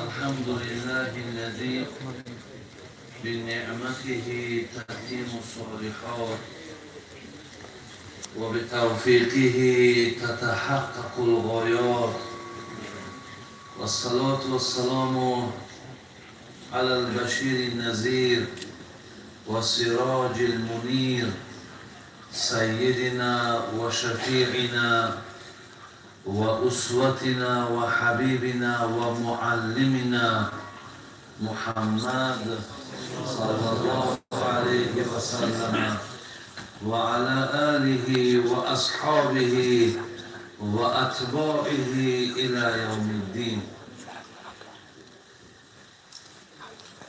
الحمد لله الذي بنعمته تتم الصالحات وبتوفيقه تتحقق الغايات، والصلاة والسلام على البشير النذير والسراج المنير سيدنا وشفيعنا وأسوتنا وحبيبنا ومعلمنا محمد صلى الله عليه وسلم وعلى آله وأصحابه وأتباعه إلى يوم الدين.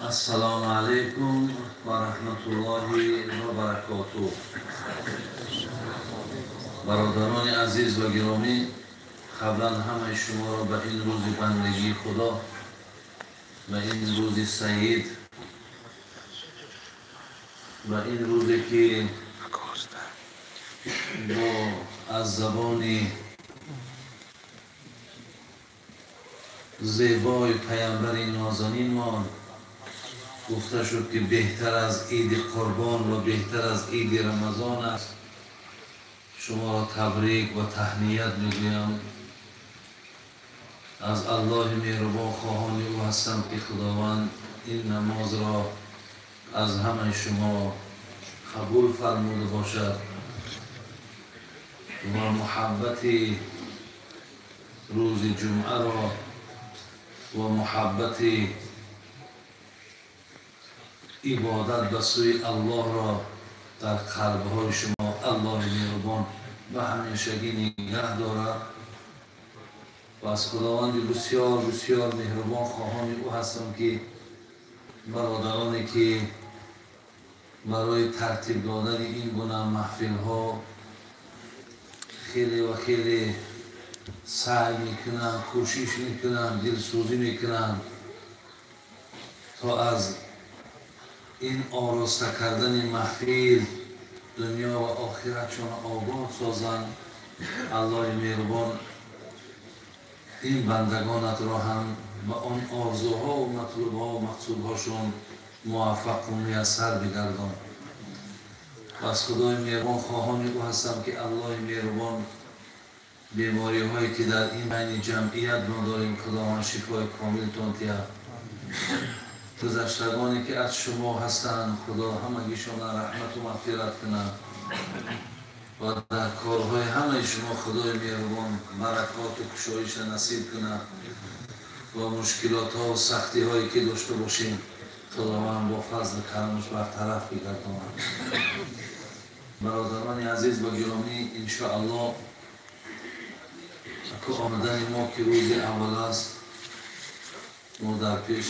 السلام عليكم ورحمة الله وبركاته. برادران عزیز و گرامی، قبلا همه شما را به این روز بندگی خدا، به این روز سعید، به این روزی که با از زبان زیبای پیامبر نازنین ما گفته شد که بهتر از عید قربان و بهتر از عید رمضان است. شما را تبریک و تهنیت میگویم. از الله مهربان خواهان او هستم که خداوند این نماز را از همه شما قبول فرموده باشد و محبت روز جمعه را و محبت عبادت به سوی الله را در قلب‌های شما الله مهربان به همیشگی نگه دارد. و از خداوند بسیار بسیار مهربان خواهان او هستم که برادرانی که برای ترتیب دادن این گونه محفل ها خیلی و خیلی سعی میکنن، کوشش میکنن، دلسوزی میکنن تا از این آراسته کردن محفل دنیا و آخرتشان آباد سازند. الله مهربان این بندگانت را هم به آن آرزوها و مطلوبها و مقصودهاشون موفق و میسر بگردان. و از خدای مهربان خواهان او هستم که الله مهربان بیماری هایی که در این بین جمعیت ما داریم خداوند شفای کامل تانتیه. گذشتگانی که از شما هستند خدا همگیشان رحمت و مغفرت کنند و در کارهای همه شما خدای مهربان برکات و کشایش نصیب کنند و مشکلات ها و سختی هایی که داشته باشیم خداوند با فضل کرمش برطرف بگرداند. برادران عزیز و گرامی، انشاءالله که آمدن ما که روز اول است، ما در پیش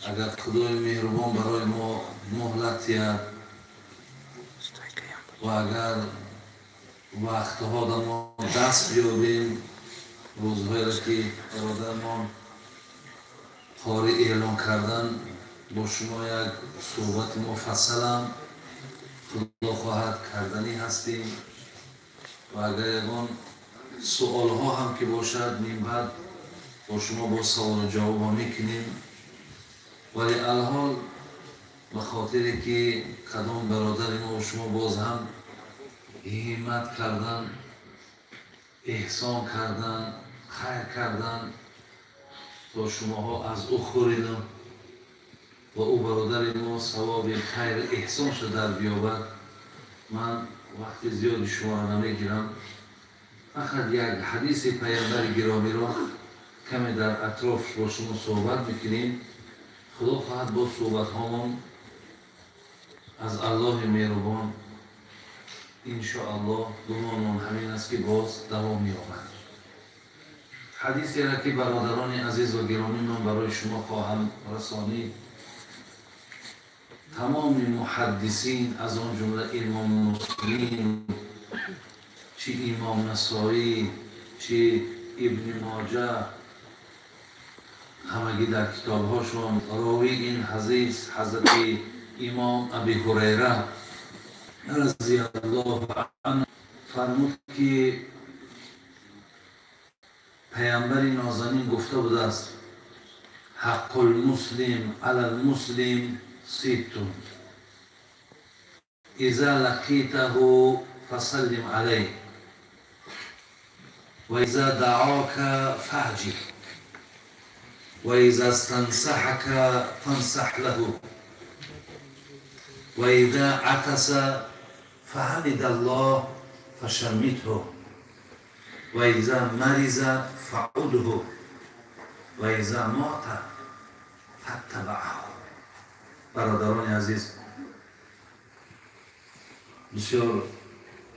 اگر خدای مهربان برای ما مهلت دهد و اگر وقتها در ما دست بیابیم، روزهایی را که برادرمان قاری اعلان کردن با شما یک صحبت مفصل هم خدا خواهد کردنی هستیم و اگر یکان سوال ها هم که باشد نیم بعد با شما با سوال و جواب ها میکنیم. ولی الحال به خاطر که کدام برادر ما و شما باز هم همت کردن، احسان کردن، خیر کردن تا شماها از او خوریدن و او برادر ما ثواب خیر احسان شد در بیابد. من وقت زیادی شما را نمیگیرم، فقط یک حدیث پیامبر گرامی را کمی در اطراف با شما صحبت میکنیم. خدا خواهد با صحبت هامون از الله مهربان انشاءالله گمانمان همین است که باز دوام یابد. حدیثی را که برادران عزیز و گرامی من برای شما خواهم رسانید، تمام محدثین از آن جمله امام مسلم، چه امام نسائی، چه ابن ماجه، همگی در کتابهاشون راوی این حدیث حضرت امام ابی هریره رضی الله عنه فرمود که پیامبر نازنین گفته بوده است حق المسلم علی المسلم ستون اذا لقیته فسلم علیه و اذا دعاک فاجب و اذا استنصحك فانصح له و اذا عطس فحمد الله فشمته و اذا مرض فعوده و اذا مات فاتبعه. برادران عزیز، بسیار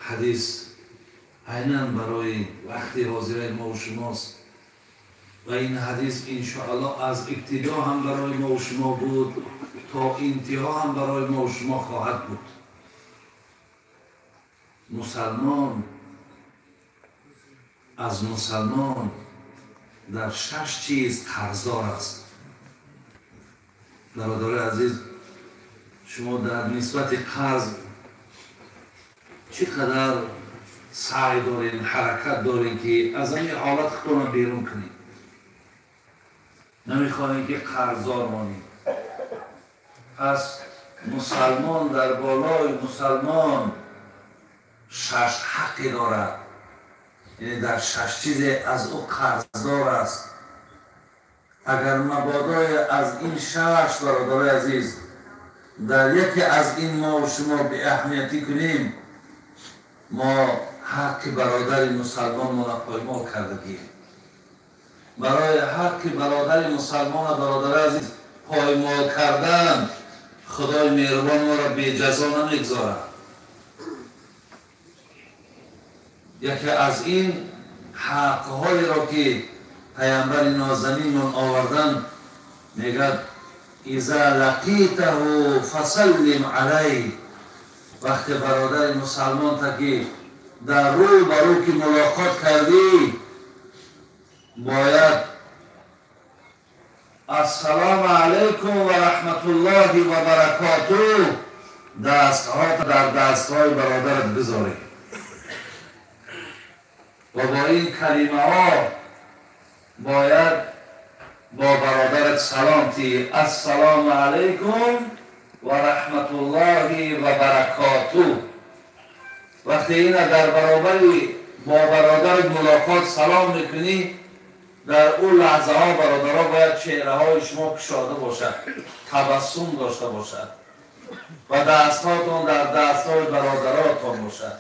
حدیث عیناً برای وقتی حاضرین ما و شماست و این حدیث انشاءالله از ابتدا هم برای ما و شما بود تا انتها هم برای ما و شما خواهد بود. مسلمان از مسلمان در 6 چیز قرضدار است. برادر عزیز، شما در نسبت قرض چقدر سعی دارین، حرکت دارین که از این حالت خودتون بیرون کنید؟ نمیخواین که قرضدار مانید. پس مسلمان در بالای مسلمان 6 حقی دارد، یعنی در 6 چیز از او قرضدار است. اگر مبادا از این 6 برادر عزیز در یکی از این ما و شما به اهمیتی کنیم، ما حق برادر مسلمان را پایمال کردگیم. برای حق برادر مسلمان برادر عزیز پایمال کردن خدای مهربان ما را به جزا نمیگذارد. یکی از این حق‌هایی را که پیامبر نازنین من آوردن میگه اذا لقیته فسلم علیه. وقتی برادر مسلمان تا که در رو برو که ملاقات کردی باید السلام علیکم و رحمت الله و برکاته دستها در دستهای برادرت بذاری و با این کلمه ها باید با برادرت سلامتی السلام علیکم و رحمت الله و برکاته. وقتی این در برابری با برادرت ملاقات سلام میکنی، در اون لحظه ها برادرها باید چهره های شما کشاده باشد، تبسم داشته باشد و دستهاتون در دستهای برادراتون باشد.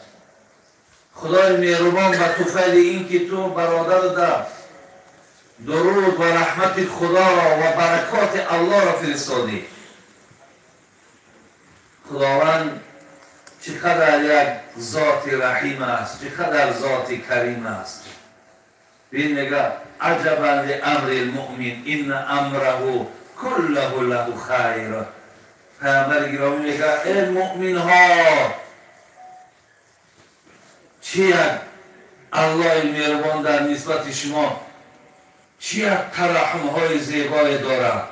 خدای مهربان به طفیل این که تو برادر در درود و رحمت خدا را و برکات الله را فرستادی. خداوند چقدر یک ذات رحیم است، چقدر ذات کریم است. این میگه عجبا لامر المؤمن ان امره كله له خیر. پیامبر گرامی میگه ای مؤمن ها، چی یک الله مهربان در نسبت شما چی یک ترحم های زیبای دارد.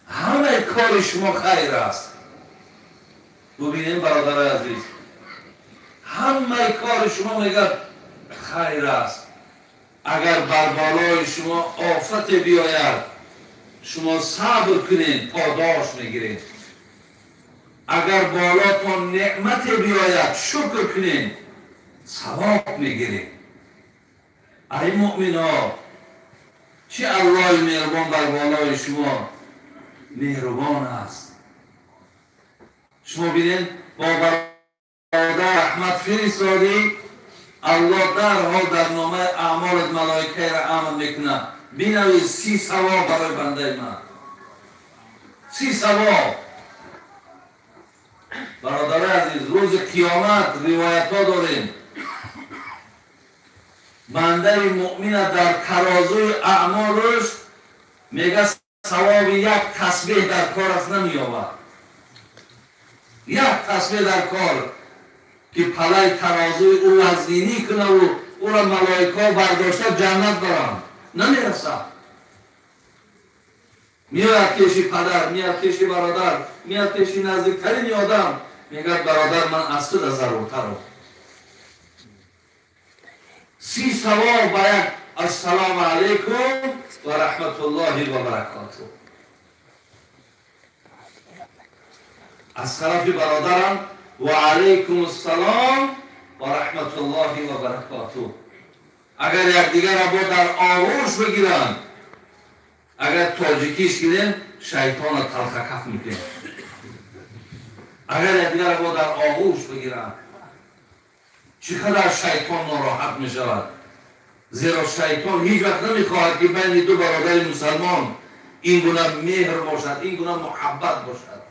همه کار شما خیر است. ببینید برادر عزیز، همه کار شما میگه خیر است. اگر بر بالای شما آفت بیاید شما صبر کنید، پاداش میگیرید. اگر بالاتون نعمت بیاید شکر کنید، ثواب میگیرید. ای مؤمنان، چه الله مهربان بر بالای شما مهربان است. شما ببینید با برادر رحمت فرستادی، الله درها در نامه اعمال ملائکه را عمل میکنه. بینویز 30 ثواب برای بنده من، 30 ثواب. برادر عزیز، روز قیامت روایت ها داریم بنده مؤمن در ترازوی اعمالش میگه ثواب یک تسبیح در کار است نمی‌یابد. یک تسبیح در کار که پلای ترازوی او وزنینی کنه و او را ملائکه برداشته جنت برند نمیرسد. میاد پیش پدر، میاد پیش برادر، میاد پیش نزدیکترین آدم، میگه برادر من از تو ضرورترم. 30 سوال باید السلام علیکم و رحمت الله و برکاته. از طرف برادرم و علیکم السلام و رحمت الله و برکاته. اگر یکدیگر را با در آغوش بگیرن، اگر تاجیکیش گیرن شیطان تلخ کف میکنه. اگر یکدیگر را با در آغوش بگیرن چقدر شیطان ناراحت میشود، زیرا شیطان هیچ وقت نمیخواهد که بین دو برادر مسلمان این گونه مهر باشد، این گونه محبت باشد.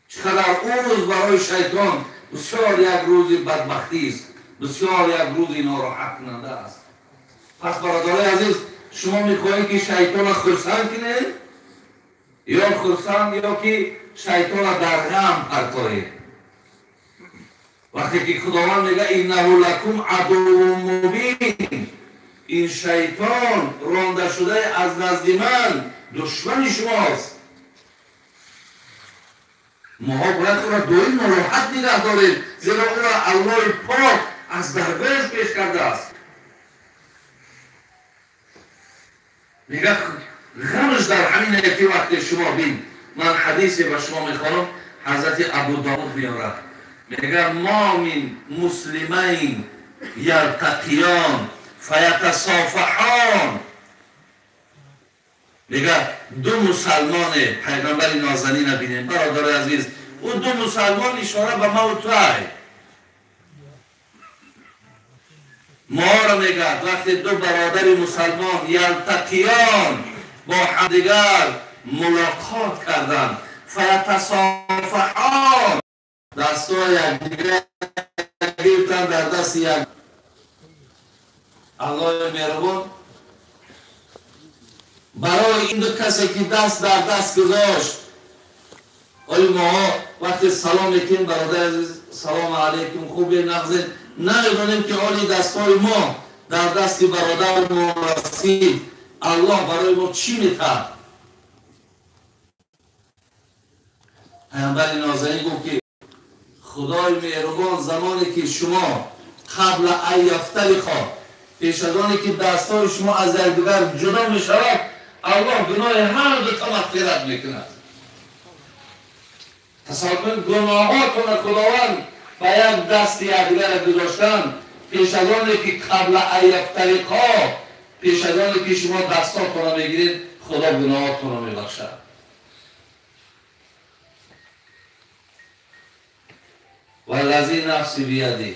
چقدر اون روز برای شیطان بسیار یک روزی بدبختی است، بسیار یک روزی ناراحت کننده است. پس برادرای عزیز، شما میخواهید که شیطان خرسند کنید یا خرسند یا که شیطان در غم پرتایید؟ وقتی که خداوند میگه انه لکم عدو مبین، این شیطان رانده شده از نزد من دشمن شماست. ما باید او را دویم ناراحت نگه داریم، زیرا او را الله پاک از درگاهش پیش کرده است. میگه غمش در همین که وقتی شما بین، من حدیثی به شما میخوانم، حضرت ابو داود میاره، میگه ما من مسلمین یلتقیان فیتصافحان. میگه دو مسلمان، پیغمبر نازنین بینیم برادر عزیز، او دو مسلمان اشاره به ما و توی. ما را میگه وقتی دو برادر مسلمان یلتقیان با همدیگر ملاقات کردن، فیتصافحان، دستای یکدیگر گرفتن در دست یک. الله مهربان برای این دو کسی که دست در دست گذاشت، آیا ما وقتی سلام میکنیم برادر عزیز سلام علیکم خوبی نغزید، نمیدونیم که آلی دستای ما در دست برادر ما رسید، الله برای ما چی میتر؟ پیامبر نازنین گفت که خدای مهربان زمانی که شما قبل ان یفترقا، پیش از آنی که دستای شما از یکدیگر جدا می شود، الله گناه هر دو تا مغفرت میکند. تصور کنید گناهاتون خداوند به یک دست یکدیگر گذاشتن، پیش از آنی که قبل ان یفترقا، پیش از آنی که شما دستاتون را میگیرید، خدا گناهاتون را میبخشد. والذی نفسی بیدی،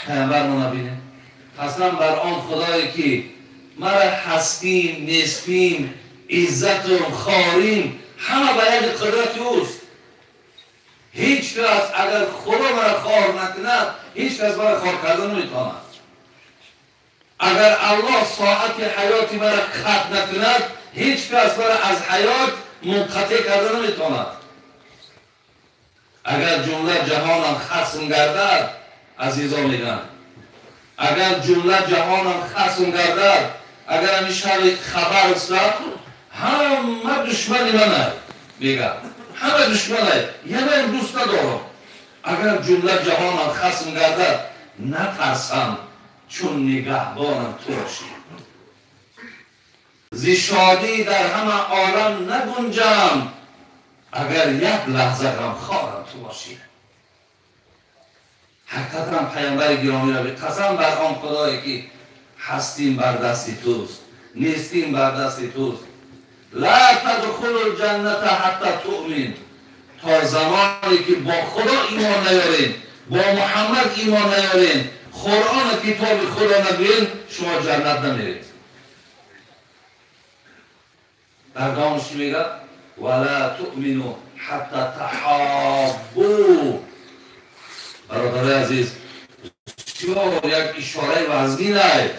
پیامبر ما نبینه، قسم بر آن خدایی که مرا هستیم نیستیم عزتم خاریم همه به ید قدرت اوست. هیچ کس اگر خدا مرا خار نکند، هیچ کس مرا خار کردن نمیتواند. اگر الله ساعت حیاتی مرا قطع نکند، هیچ کس مرا از حیات منقطع کردن نمیتواند. اگر جمله جهانم خصم گردد، عزیزان میگن، اگر جمله جهانم خصم گردد، اگر همی شب خبر است همه دشمنی منه، میگه همه دشمنه، یه دوست ندارم. اگر جمله جهانم خصم گردد، نترسم چون نگهبانم تو باشی. زی شادی در همه عالم نگنجم، اگر یک لحظه غمخوارم تو باشی. حقیقتا پیامبر گرامی را به قسم بر آن خدایی که هستیم بر دست توست، نیستیم بر دست توست. لا تدخل الجنت حتی تؤمن، تا زمانی که با خدا ایمان نیارین، با محمد ایمان نیارین، قرآن کتاب خدا نبین، شما جنت نمیرید. در دامش میگه ولا تؤمنوا حتی تحابوا. برادر عزیز، یک اشاره وزنی نه.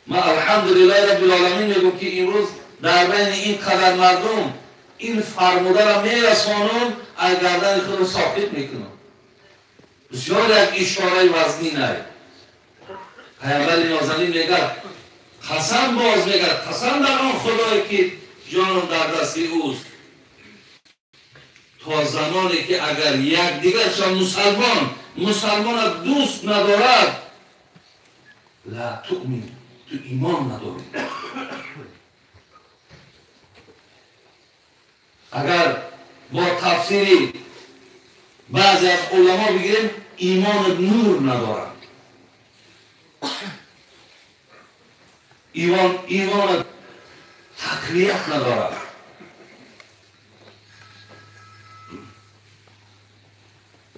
ما الحمدلله رب العالمین میگم که امروز در بین این قدر مردم این فرموده را میرسانم، از گردن خود ساکت میکنم. بسیار یک اشاره وزنی نه. پیامبر نازنین میگه قسم باز میگه، قسم در آن خدایی که جانم در دست اوست، تا زمانی که اگر یکدیگرشان مسلمان دوست ندارد، لا تؤمن، تو ایمان نداری. اگر با تفسیری بعضی از علما بگیریم ایمان نور ندارد، ایمان تقویت ندارد.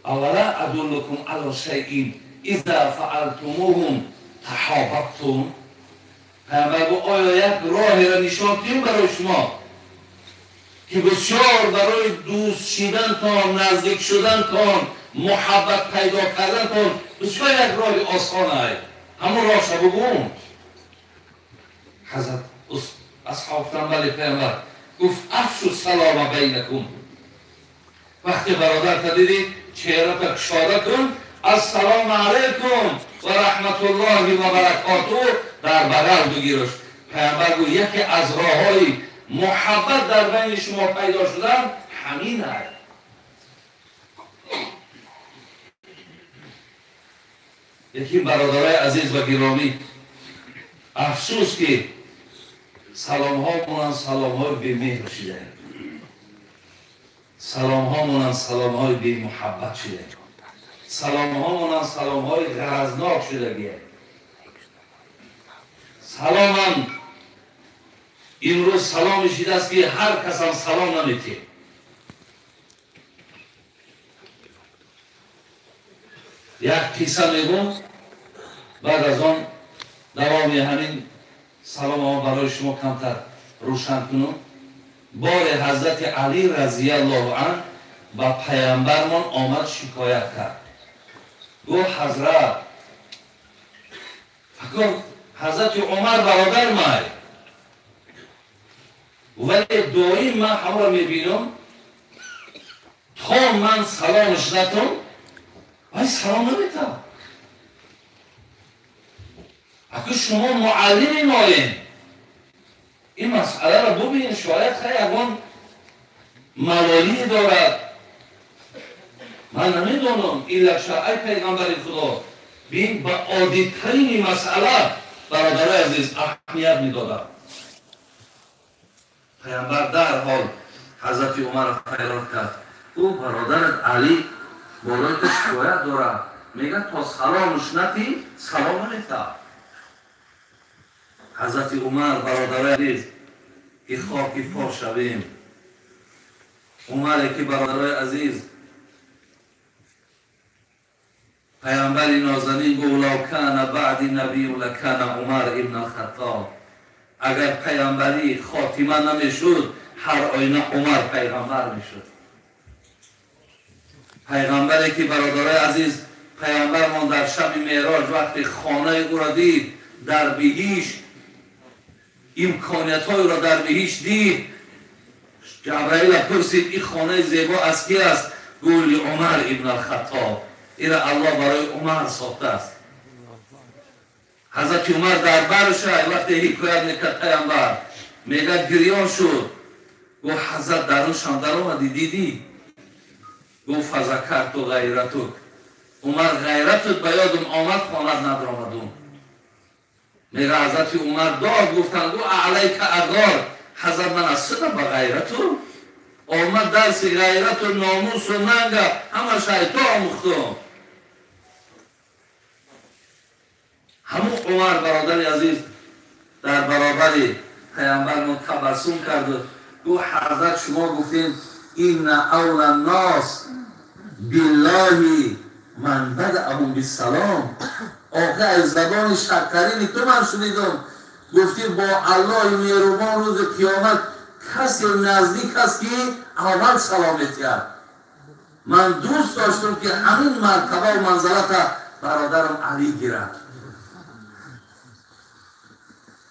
اولا ادلکم علی شیء اذا فعلتموهم تحاببتم. پیامبر گفت آیا یک راهی را نشان دهیم برای شما که بسیار برای دوست شدنتان، نزدیک شدنتان، محبت پیدا کردنتان بسیار یک راه آسان است. همون راه شو بگویم. حضرت اصحاب تنبل پیامبر گفت افشوا السلام بینکم. وقتی برادر دیدی چهره تا کشاده کن، السلام علیکم و رحمت الله و برکاته در بغل بگیرش. پیامبر گفت یکی از راههای محبت در بین شما پیدا شدن همین است. یکی برادرای عزیز و گرامی، افسوس که سلام ها مونن سلام های بی مهر شده، سلام ها مونن سلام های بی محبت شده، سلام ها مونن سلام های غرضناک شده گیه. سلام هم امروز سلام شده است که هر کس هم سلام نمیته. یک قصه میگم بعد از آن دوامی همین سلام ها برای شما کمتر روشن کنم. بار حضرت علی رضی الله عنه با پیامبرمان آمد شکایت کرد. گفت حضرت فکر حضرت عمر برادر مای، ولی دائم من همه را میبینم تا من سلامش نتم ولی سلام نمیتم. اگه شما معلم مایین این مسئله را ببین، شاید خیلی اگران ملالی دارد، من نمیدونم. این لکشه ای پیغمبر خدا بین با عادیترین مسئله برادرای عزیز اهمیت میدادد. پیامبر در حال حضرت عمر را خیرات کرد. او برادرت علی بالای که شکایت دارد، میگه تا سلامش نتی سلام نمیتا. حضرت عمر برادرای عزیز که خاکی پا شویم، عمر که برادرای عزیز پیامبر نازنین گفت لو کان بعد نبی لکان عمر ابن الخطاب. اگر پیامبری خاتمه نمیشد هر آینه عمر پیغمبر میشد. پیغمبری که برادرای عزیز پیامبرمان در شب معراج وقتی خانه او را دید در بهشت، امکانیت های را در بهشت دید، جبرائیل پرسید این خانه زیبا از کی است؟ گفت عمر ابن الخطاب. این را الله برای عمر ساخته است. حضرت عمر در برش وقتی حکایت میکرد پیامبر میگه گریان شد. گفت حضرت درونشان در آمدی دیدی؟ گفت فذکرت غیرتک. عمر غیرتت به یادم آمد خانت ندارمدم. میگه حضرت عمر داد گفتن گفت علیک اغار. حضرت من از صدا به غیرتو آمد درس غیرت و ناموس و ننگه همه شیطان آموختم. همون عمر برادر عزیز در برابر پیامبر ما تبسم کرد و گفت حضرت شما گفتین این اول الناس بالله من بدأهم بالسلام. آخه از زبان شکرین تو من شنیدم گفتی با الله مهربان روز قیامت کسی نزدیک است که اول سلامت کرد. من دوست داشتم که همین مرتبه و منزلت برادرم علی گیرد.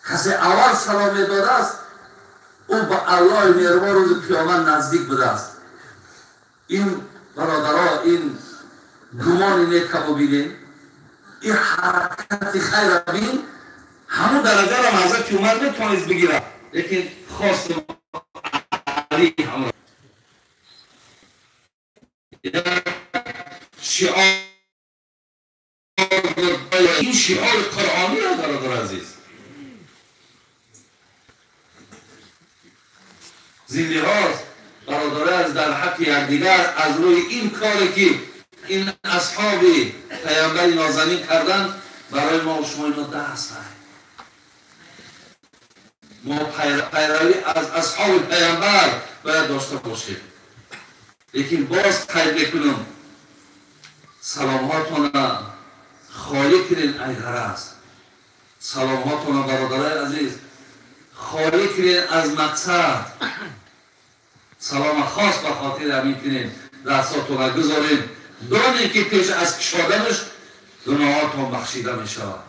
کسی اول سلام داده است او با الله مهربان روز قیامت نزدیک بوده است. این برادرها این گمان نیک رو ببینید، این حرکت خیر رو ببین، همون درجه را حضرت عمر نتوانست بگیرد، لیکن خواست علی همراه. شعار این شعار قرآنی را برادر عزیز زندگی هاست برادر از در حق یکدیگر از روی این کاری که این اصحاب پیامبر نازنین کردن برای ما و شما اینو دست دهیم ما پیروی از اصحاب پیامبر باید داشته باشیم لیکن باز قید بکنم سلاماتون خالی کنین ای غرض سلاماتون برادرای عزیز خالی کنین از مقصد سلام خاص به خاطر همین کنین دستاتون را گذارین دانین که پیش از کشادنش گناهاتون بخشیده می شود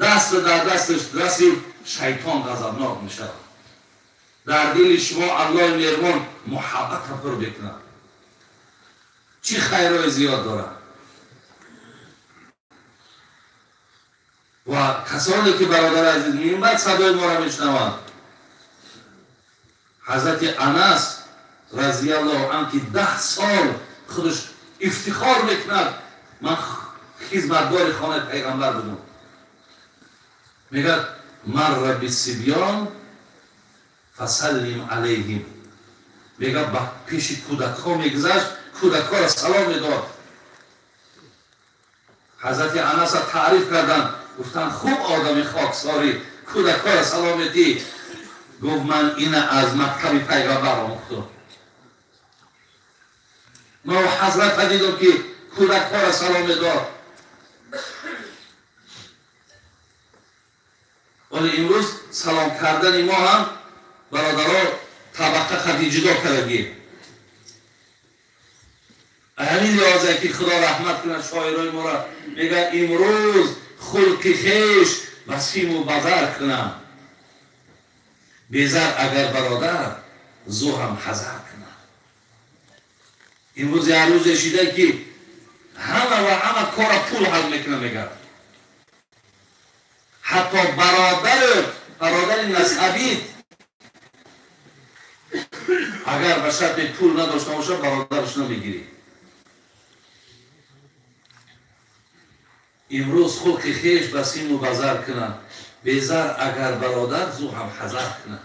دست در دستش رسید شیطان غضبناک می شود در دل شما الله مهربان محبت را پر بکنه چی خیرهای زیاد داره و کسانی که برادر عزیز می‌بینید صدای ما را میشنوند حضرت انس رضی الله عنه که 10 سال خودش افتخار میکند من خدمتگار خانه پیغمبر بودم میگه مر بالصبیان فسلم علیهم میگه با پیش کودک‌ها میگذشت کودک‌ها را سلام میداد حضرت انس را تعریف کردن گفتن خوب آدم خاکساری کودک‌ها را سلامتی گفت من این از مکتب پیغمبر آموختم ما حضرت دیدم که کودک‌ها را سلام داد ولی امروز سلام کردن ما هم برادرها طبقه خطی جدا کردگی همین لحاظه که خدا رحمت کنه شاعرای ما را میگه امروز خلق خیش وسیم و بذر کنم بیزر اگر برادر زو هم حذر کنم امروز یه روز شده که همه و همه کار پول حل میکنه میگه حتی برادر نسبیت اگر به شرط پول نداشته باشه برادرش نمیگیری امروز خلق خیش بسیم و بذر کنن بیزر اگر برادر زو هم حذر کنن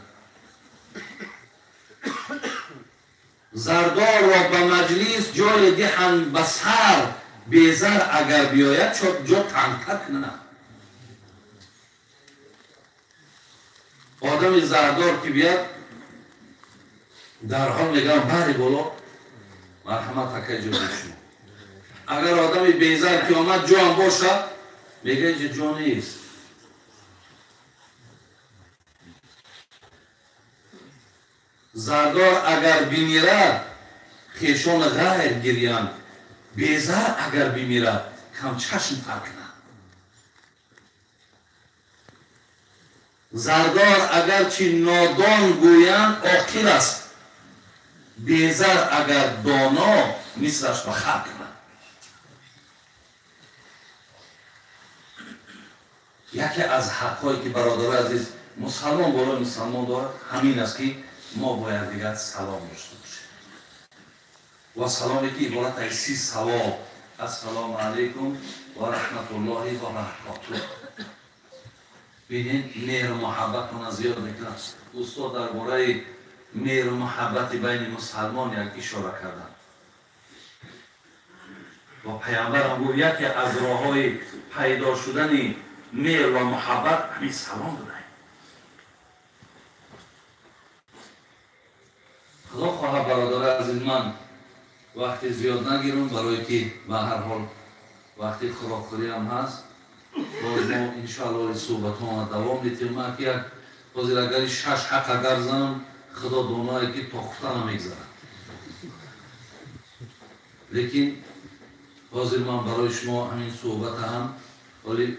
زردار را به مجلس جای دهن بسر بیزر اگر بیاید جا تنکه کنن آدم زردار که بیاد در حال میگم بری بالا مرحمت تکه جا بشون اگر آدم بیزر که آمد جا هم باشه میگه اینجا جا نیست زردار اگر بمیرد خیشان غیر گریند بیزر اگر بمیرد کم چشم پکنند زردار اگر چی نادان گویند عاقل است بیزر اگر دانا مثلش به خلق کنند یکی از حقایی که برادر عزیز مسلمان بالای مسلمان دارد همین است که ما باید دیگر سلام داشته باشیم و سلامی که عبارت از 3 ثواب السلام علیکم و رحمت الله و برکاته ببینید مهر و محبت رو زیاد میکنن استاد درباره مهر و محبت بین مسلمان یک اشاره کردن و پیامبر هم گفت یکی از راه‌های پیدا شدن مهر و محبت همین سلام دادن خدا خواهد برادر عزیز من وقتی زیاد نگیرم برای که به هر حال وقتی خوراکخوری هم هست باز ما انشاءالله صحبت ها دوام دیتیم ما که یک بازیر اگر 6 حق اگر زنم خدا دونایی که تاخته نمیگذارم لیکن بازیر من برای شما همین صحبت هم ولی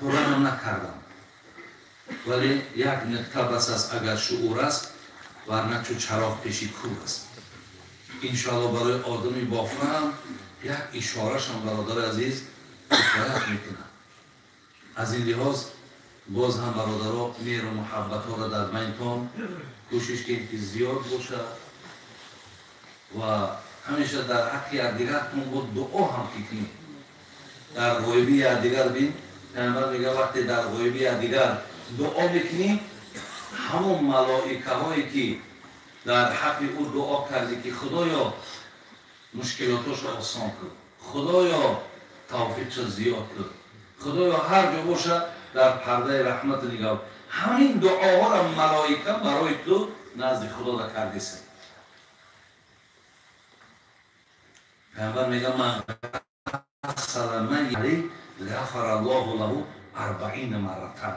پرانم نکردم ولی یک نکته بس است اگر شعور است ورنه چو چراغ پیشی کور است انشاءالله برای آدمی با فهم یک اشارهش هم برادر عزیز کفایت میکنه از این لحاظ باز هم برادرها مهر و محبت ها را در بینتان کوشش کنید که زیاد باشه و همیشه در حق یکدیگر با دعا هم کنیم. در غیبی یکدیگر بین پیامبر میگه وقتی در غیبی یکدیگر دعا میکنیم همون ملائکه هایی که در حق او دعا کردی که خدایا مشکلاتش رو آسان کن، خدایا توفیقش زیاد کن، خدایا هر جا باشه در پرده رحمت نگاه، همین دعاها را ملائکه برای تو نزد خدا را کردیست. پیامبر میگه من سلام علی غفر الله له 40 مرتين.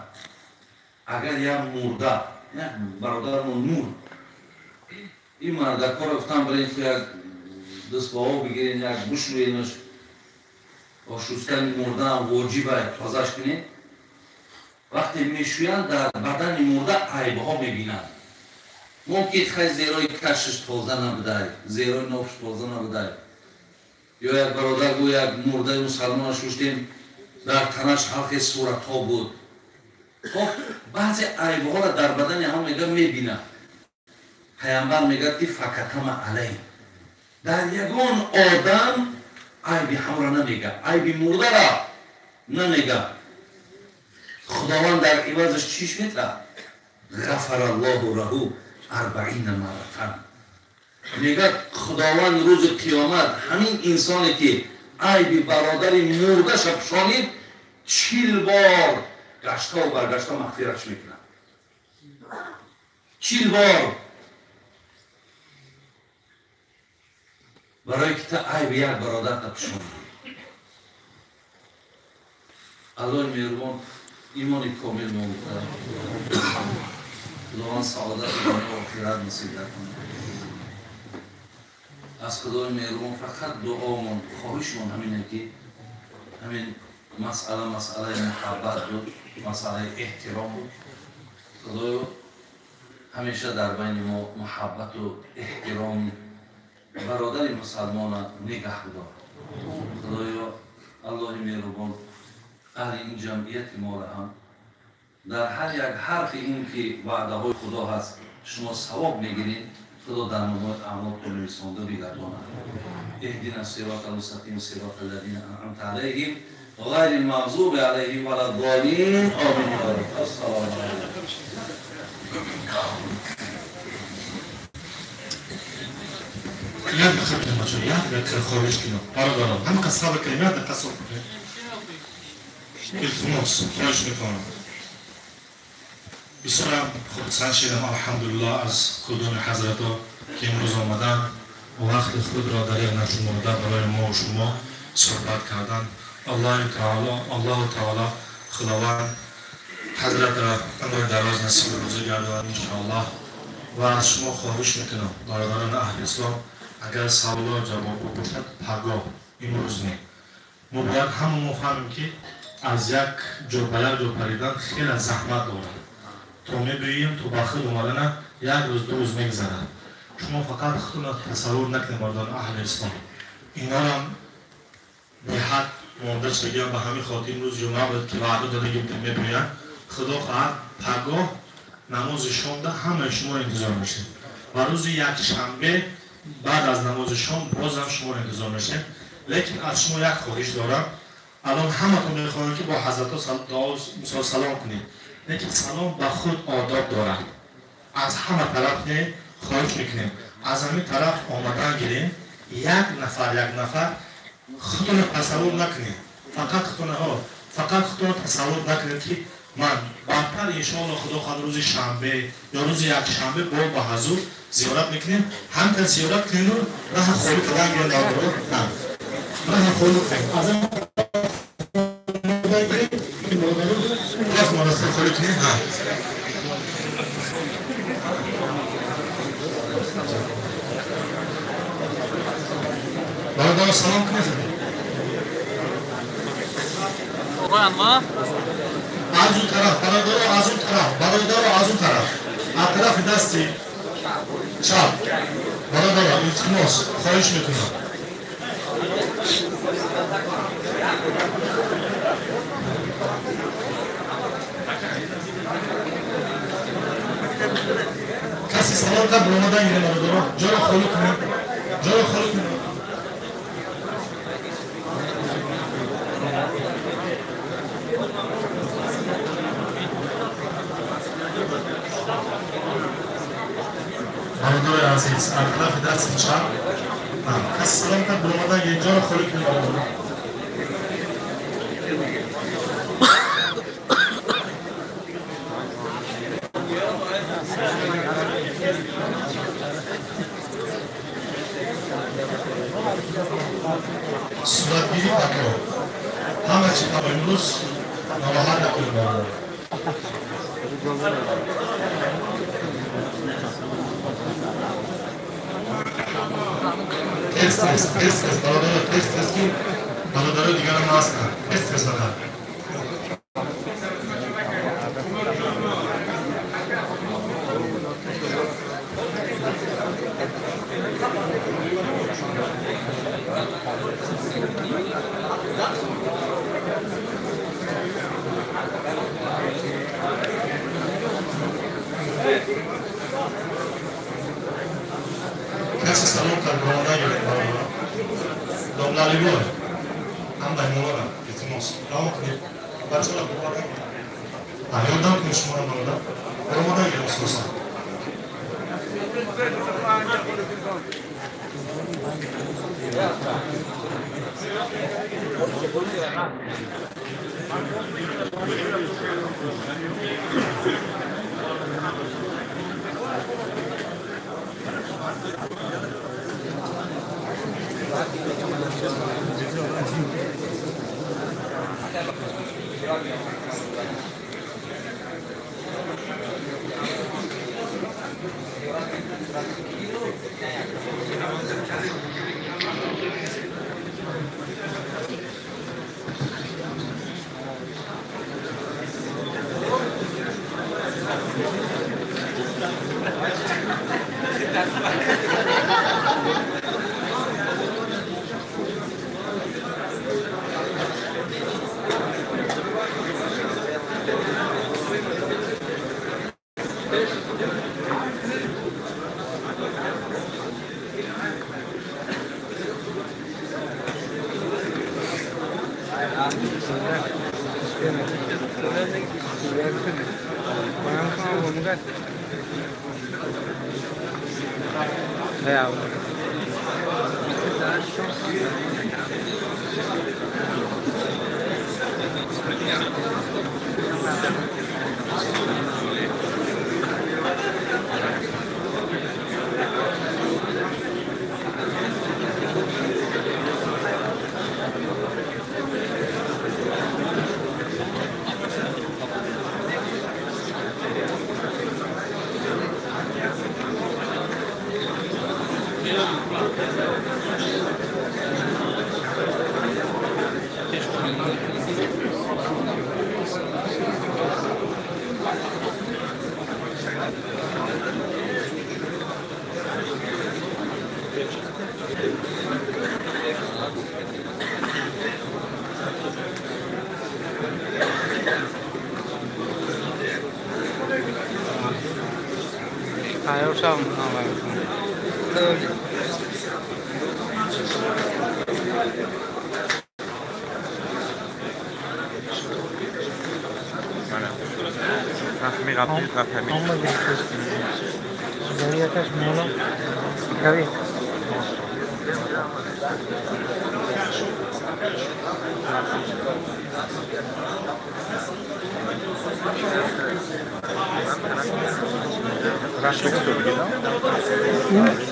اگر یک مرده یک برادرمون نور این مرده کار گفتم برای اینکه یک دست با آب بگیرین یک بشوینش و شستن مرده هم واجبه تازهش کنین. وقتی میشوین در بدن مرده عیبها میبینند. ممکن خیلی زیرای کشش تازه نبوده، زیرای نفش تازه نبوده، یا یک برادر گو یک مرده مسلمان شوشتیم در تنش حلقه صورت ها بود. خب بعضی عیبها را در بدن هم میگه میبینه. پیامبر میگه که فکتم علی در یگان آدم عیبی هم را نمیگه، عیبی مرده را نمیگه. خداوند در عوضش چیش میتره؟ غفر الله له 40 مرتين. میگه خداوند روز قیامت همین انسانی که عیبی برادر مرده شب شانید 40 بار گشته و برگشته مغفرتش میکنه. 40 بار برای که تا عیب یک برادر تا پشوندی. الله مهربان ایمان کامل موجود خداوند سعادت دنیا و آخرت نصیب کنه. از خدای مهربان فقط دعامون خواهشمون همینه که همین مسئله محبت بود، مسئله احترام بود. خدایا همیشه در بین ما محبت و احترام برادر مسلمان نگه دار. خدایا الله مهربان اهل این جمعیت ما را هم در هر یک حرف این که وعده های خدا هست شما ثواب میگیرین، خدا در نمایت اعمالتون رسانده بگرداند. اهدنا الصراط المستقیم صراط الذین انعمت علیهم غیر المغضوب علیهم ولا الضالین. آمین یا رب. السلام علیکم. یک خط مچون یک خارج کنم برادران هم قصاب کلمات قصاب کنه التماس خواهش میکنم. بسیار خوب سعی شدم الحمدلله از کدوم حضرت ها که امروز آمدن و وقت خود را در یک نشمرده برای ما و شما صحبت کردن. الله تعالی خداوند حضرت را عمر دراز نصیب روزی گرداند انشاءالله. و از شما خواهش میکنم برادران اهل اسلام اگر سوال جواب باشد پرگاه امروز نه. ما باید همون مفهمیم که از یک جا به یک جا پریدن خیلی زحمت دارد. تو میگوییم تو با خود اومدن یک روز دو روز میگذرد. شما فقط خودتون تصور نکنید مردان اهل اسلام. اینا را به حد ماندش بگیم به همین خاطر امروز جمعه بود که وعده داده که میگویند خدا خواهد پرگاه نماز شام ده همه شما انتظار میشه و روز یک شنبه بعد از نماز شام باز هم شما انتظار میشه. لیکن از شما یک خواهش دارم. الان همه تون میخواهیم که با حضرت ها سلام کنید، لیکن سلام به خود آداب دارد. از همه طرف نه خواهش میکنیم از همین طرف آمدن گیریم یک نفر خودتون تصور نکنید. فقط خودتون تصور نکنید که من بعدتر انشاءالله خدا خواهد روز شنبه یا روز یک شنبه با حضور زیارت میکنیم. همینطور زیارت کنیم رو راه خالی کردن گیرن دارو راه خالی کنیم از این راه مرسل خالی کنیم. برادر سلام کنید. از اون طرف برادر از اون طرف از طرف دستی چپ برادر التماس خواهش میکنم. کسی سلام کرد برامدن گیره برادر جا رو خالی کنیم. عزیز طرف دست چپ کسی سلام کرد برامدن اینجا رو خالی کنید صورتگیری نکنید همه چی تا امروز نراحت نکنید برامدن استرس برادر دیگر هم هستن استرس دادن کسی سلام کرد برامدن گرفت دامنالی بود هم دایمونارم التماس دعا کنید بچه ها برامدن یادم کنید شما را برامدن گرفت خصوصا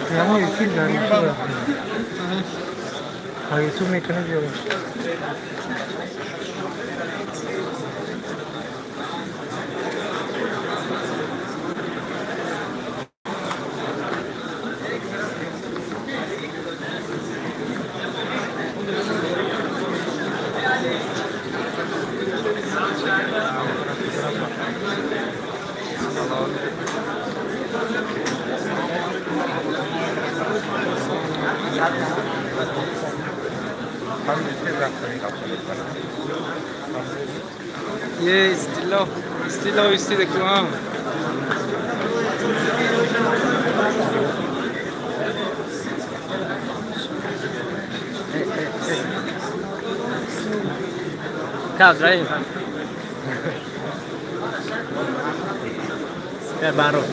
Siamo il film da YouTube mettono giù. ये स्टिलो इसी देखो हाँ क्या ड्राइव क्या बारो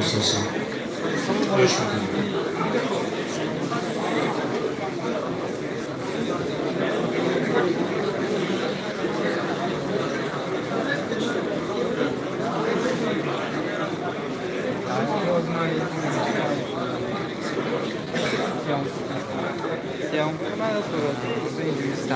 اساسا خوش میکنم. É um pouco mais bem visto.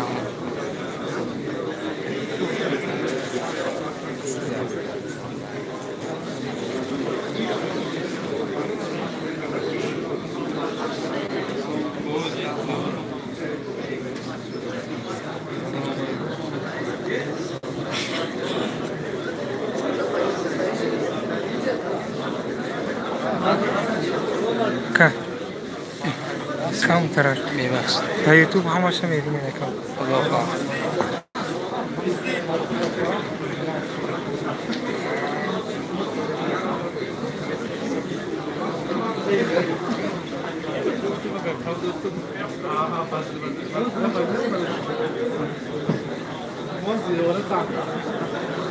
که کم کرد میبخشید در یوتیوب همشه میبینی نکن خدا خواهد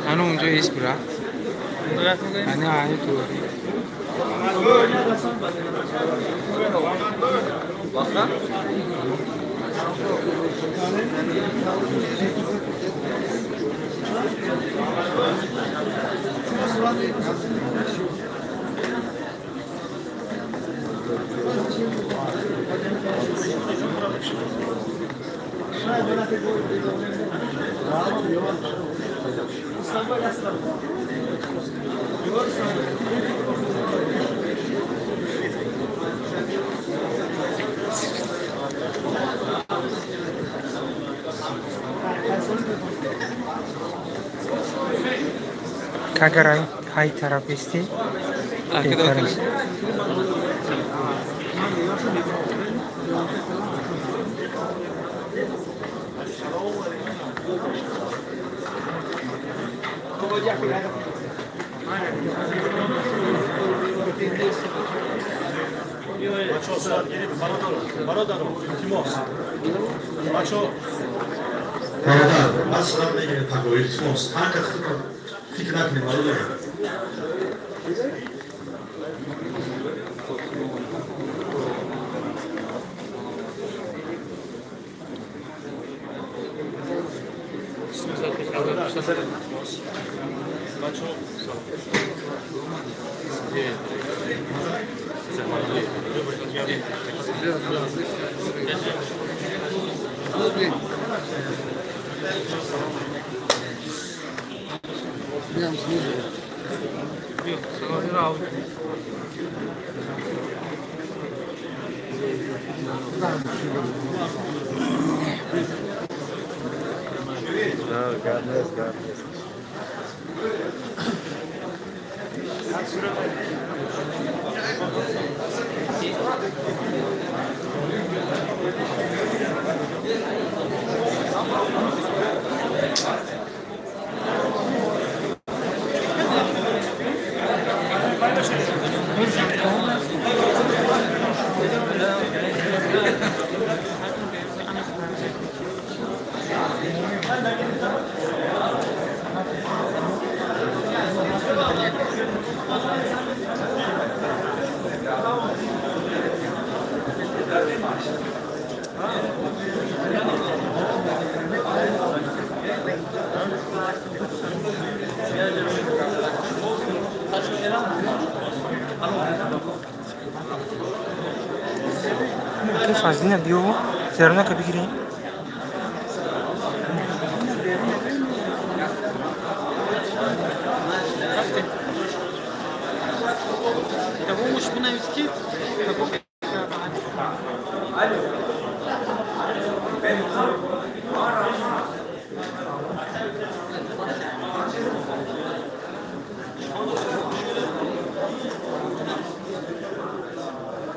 هنو اونجا ایست برد هنو تو که اگر های طرف استی بهتر است. برادر من صورت نگیره تقوی التماس هر کس فکر نکنیم برادر کیف از دینه بیو زرنا که بگیریم مش بنفسك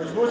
مجبور